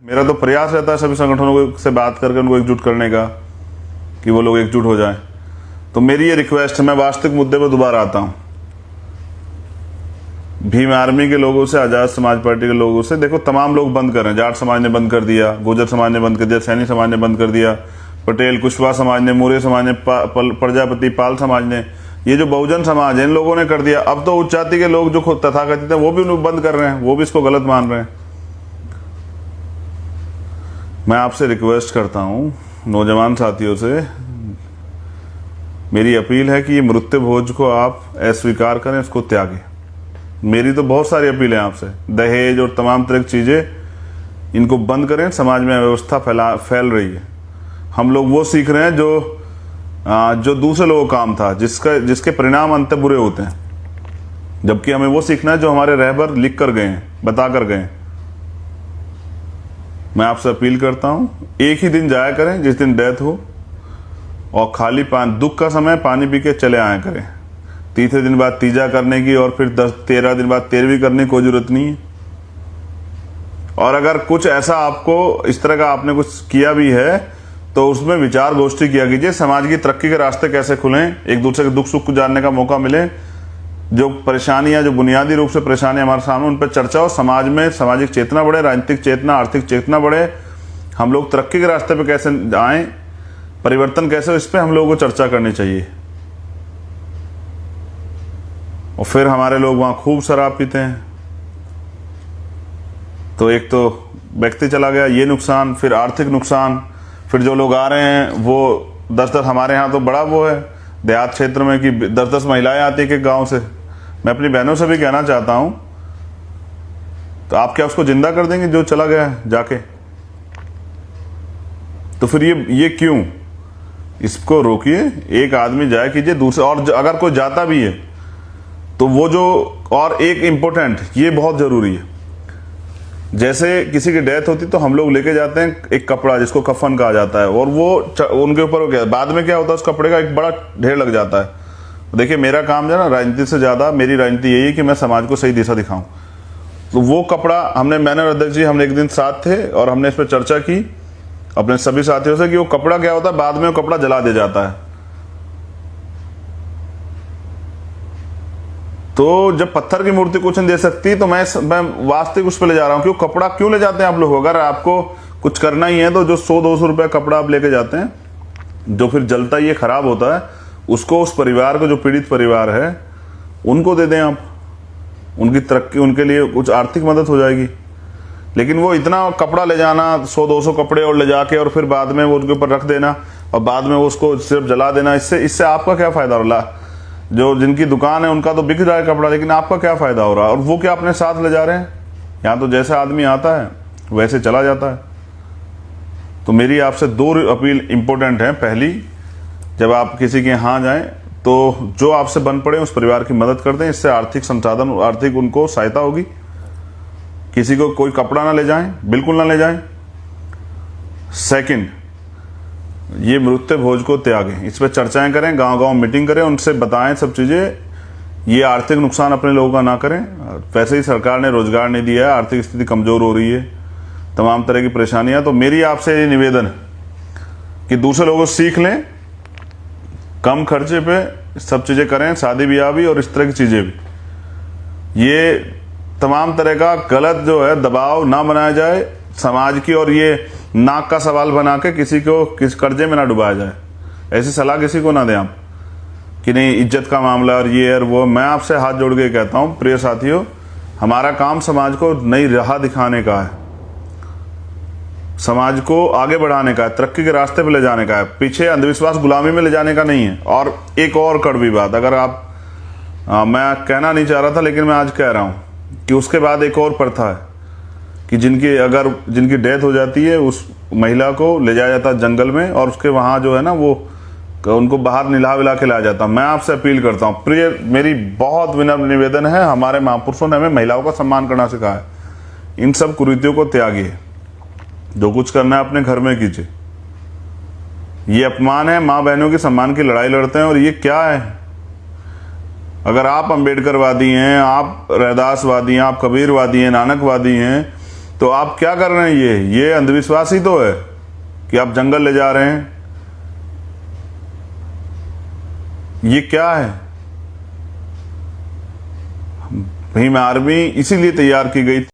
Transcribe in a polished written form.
मेरा तो प्रयास रहता है सभी संगठनों से बात करके उनको एकजुट करने का कि वो लोग एकजुट हो जाएं। तो मेरी ये रिक्वेस्ट है, मैं वास्तविक मुद्दे पर दोबारा आता हूँ। भीम आर्मी के लोगों से, आज़ाद समाज पार्टी के लोगों से, देखो तमाम लोग बंद कर रहे हैं। जाट समाज ने बंद कर दिया, गुर्जर समाज ने बंद कर दिया, सैनी समाज ने बंद कर दिया, पटेल कुशवाहा समाज ने, मौर्य समाज ने, प्रजापति पाल समाज ने, ये जो बहुजन समाज है इन लोगों ने कर दिया। अब तो उच्च जाति के लोग जो खुद तथाकथित है वो भी उन्हें बंद कर रहे हैं, वो भी इसको गलत मान रहे हैं। मैं आपसे रिक्वेस्ट करता हूँ, नौजवान साथियों से मेरी अपील है कि ये मृत्यु भोज को आप अस्वीकार करें, इसको त्यागें। मेरी तो बहुत सारी अपील है आपसे। दहेज और तमाम तरह की चीज़ें इनको बंद करें, समाज में अव्यवस्था फैल रही है। हम लोग वो सीख रहे हैं जो दूसरे लोगों का काम था, जिसके परिणाम अंत बुरे होते हैं, जबकि हमें वो सीखना है जो हमारे रहबर लिख कर गए हैं, बता कर गए हैं। मैं आपसे अपील करता हूं, एक ही दिन जाया करें जिस दिन डेथ हो, और खाली दुख का समय पानी पी के चले आया करें। तीसरे दिन बाद तीजा करने की और फिर 10-13 दिन बाद 13वीं करने की कोई जरूरत नहीं है। और अगर कुछ ऐसा आपको इस तरह का आपने कुछ किया भी है तो उसमें विचार गोष्ठी किया कीजिए। समाज की तरक्की के रास्ते कैसे खुलें, एक दूसरे के दुख सुख को जानने का मौका मिले, जो परेशानियां, जो बुनियादी रूप से परेशानियां हमारे सामने, उन पर चर्चा हो। समाज में सामाजिक चेतना बढ़े, राजनीतिक चेतना, आर्थिक चेतना बढ़े। हम लोग तरक्की के रास्ते पे कैसे आए, परिवर्तन कैसे हो, इस पर हम लोगों को चर्चा करनी चाहिए। और फिर हमारे लोग वहां खूब शराब पीते हैं, तो एक तो व्यक्ति चला गया, ये नुकसान, फिर आर्थिक नुकसान, फिर जो लोग आ रहे हैं वो 10-10, हमारे यहाँ तो बड़ा वो है देहात क्षेत्र में कि 10-10 महिलाएं आती है कि गांव से। मैं अपनी बहनों से भी कहना चाहता हूं, तो आप क्या उसको जिंदा कर देंगे जो चला गया है जाके? तो फिर ये क्यों? इसको रोकिए, एक आदमी जाए कीजिए दूसरे, और अगर कोई जाता भी है तो वो जो, और एक इम्पोर्टेंट, ये बहुत जरूरी है, जैसे किसी की डेथ होती तो हम लोग लेके जाते हैं एक कपड़ा जिसको कफन कहा जाता है, और वो उनके ऊपर बाद में क्या होता है, उस कपड़े का एक बड़ा ढेर लग जाता है। देखिए मेरा काम जो है ना, राजनीति से ज्यादा मेरी राजनीति यही है कि मैं समाज को सही दिशा दिखाऊं। तो वो कपड़ा मैंने और अध्यक्ष जी, हमने एक दिन साथ थे और हमने इस पर चर्चा की अपने सभी साथियों से कि वो कपड़ा क्या होता है, बाद में वो कपड़ा जला दिया जाता है। तो जब पत्थर की मूर्ति कुछ नहीं दे सकती, तो मैं वास्तविक उस पर ले जा रहा हूँ। क्यों कपड़ा क्यों ले जाते हैं आप लोग? अगर आपको कुछ करना ही है तो जो 100-200 रुपये कपड़ा आप लेके जाते हैं, जो फिर जलता ही खराब होता है, उसको उस परिवार को, जो पीड़ित परिवार है, उनको दे दें आप। उनकी तरक्की, उनके लिए कुछ आर्थिक मदद हो जाएगी। लेकिन वो इतना कपड़ा ले जाना, 100-200 कपड़े और ले जाके और फिर बाद में वो उनके ऊपर रख देना और बाद में वो उसको सिर्फ जला देना, इससे आपका क्या फायदा हो रहा? जो जिनकी दुकान है उनका तो बिक रहा है कपड़ा, लेकिन आपका क्या फायदा हो रहा है? और वो क्या अपने साथ ले जा रहे हैं? यहाँ तो जैसे आदमी आता है वैसे चला जाता है। तो मेरी आपसे 2 अपील इंपॉर्टेंट है। पहली, जब आप किसी के यहाँ जाएं तो जो आपसे बन पड़े उस परिवार की मदद कर दें, इससे आर्थिक संसाधन, आर्थिक उनको सहायता होगी। किसी को कोई कपड़ा ना ले जाएं, बिल्कुल ना ले जाएं। सेकंड, ये मृत्यु भोज को त्यागें, इस पर चर्चाएं करें, गांव-गांव मीटिंग करें, उनसे बताएं सब चीज़ें। ये आर्थिक नुकसान अपने लोगों का ना करें। वैसे ही सरकार ने रोजगार नहीं दिया है, आर्थिक स्थिति कमजोर हो रही है, तमाम तरह की परेशानियां। तो मेरी आपसे ये निवेदन है कि दूसरे लोगों से सीख लें, कम खर्चे पे सब चीज़ें करें, शादी ब्याह भी और इस तरह की चीज़ें भी। ये तमाम तरह का गलत जो है दबाव ना बनाया जाए समाज की, और ये नाक का सवाल बना के किसी को कर्जे में ना डुबाया जाए। ऐसी सलाह किसी को ना दें आप कि नहीं इज्जत का मामला और ये और वो। मैं आपसे हाथ जोड़ के कहता हूं प्रिय साथियों, हमारा काम समाज को नई राह दिखाने का है, समाज को आगे बढ़ाने का है, तरक्की के रास्ते पे ले जाने का है, पीछे अंधविश्वास गुलामी में ले जाने का नहीं है। और एक और कड़वी बात, अगर आप मैं कहना नहीं चाह रहा था लेकिन मैं आज कह रहा हूं कि उसके बाद एक और प्रथा है कि जिनकी डेथ हो जाती है उस महिला को ले जाया जाता है जंगल में, और उसके वहाँ जो है ना वो उनको बाहर निला विला के लाया जाता। मैं आपसे अपील करता हूँ प्रिय, मेरी बहुत विनम्र निवेदन है, हमारे महापुरुषों ने हमें महिलाओं का सम्मान करना सिखाया है। इन सब कुरीतियों को त्यागिए, जो कुछ करना है अपने घर में कीजिए। ये अपमान है, माँ बहनों के सम्मान की लड़ाई लड़ते हैं, और ये क्या है? अगर आप अम्बेडकरवादी हैं, आप रैदासवादी हैं, आप कबीरवादी हैं, नानकवादी हैं, तो आप क्या कर रहे हैं? ये अंधविश्वास ही तो है कि आप जंगल ले जा रहे हैं। ये क्या है? भीम आर्मी इसीलिए तैयार की गई थी।